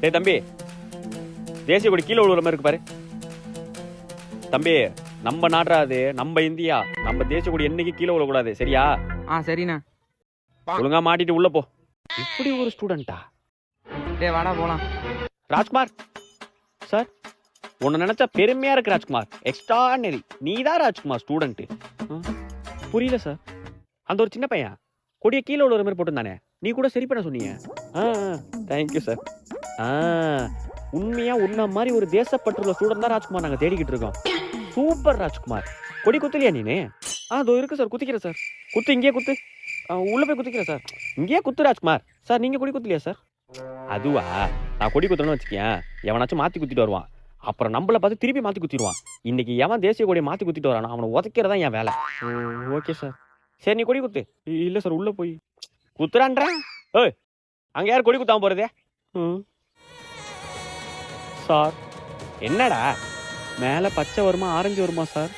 டேய் தம்பி, தேசிய கொடி கீழே விழுற மாதிரி இருக்கு பாரு. தம்பி, நம்ம நாடுறா அது, நம்ம இந்தியா. நம்ம தேசிய கொடி என்னைக்கு கீழே விழக்கூடாது, சரியா? சரிண்ணா. ஒழுங்கா மாட்டிட்டு உள்ள போ. இப்படி ஒரு ஸ்டூடெண்டா? டேய் வாடா போலாம். ராஜ்குமார் சார், உன்னை நினைச்சா பெருமையா இருக்கு ராஜ்குமார். எக்ஸ்ட்ரானரி. நீ தான் ராஜ்குமார் ஸ்டூடெண்ட். புரியல சார். அந்த ஒரு சின்ன பையன் கொடியை கீழே விழுற மாதிரி போட்டிருந்தானே, நீ கூட சரி பண்ண சொன்னீங்க. Thank you sir. உண்மையா உன்ன மாதிரி ஒரு தேசப்பற்றுள்ள ஸ்டூடெண்ட் தான் ராஜ்குமார் நாங்க தேடிக்கிட்டு இருக்கோம். சூப்பர் ராஜ்குமார். கொடி குத்துலையா நீனு? அதோ இருக்கு சார், குத்திக்கிறேன் சார். குத்து, இங்கேயே குத்து. உள்ள போய் குத்திக்கிறேன் சார். இங்கேயே குத்து ராஜ்குமார். சார் நீங்க கொடி குத்தலையா சார்? அதுவா, நான் கொடி குத்துறேன்னு வச்சுக்கேன், எவனாச்சும் மாத்தி குத்திட்டு வருவான். அப்புறம் நம்மளை பார்த்து திருப்பி மாத்தி குத்திடுவான். இன்னைக்கு எவன் தேசிய கொடியை மாத்தி குத்திட்டு வரானோ அவனை உதைக்கிறதா என் வேலை. Okay sir. சரி நீ கொடி குத்து. இல்ல சார், உள்ள போய் குத்துறான்ற. ஏய், அங்க யார் கொடி குத்தாம போறதே? சார் என்னடா மேல பச்சை வருமா ஆரஞ்சு வருமா சார்?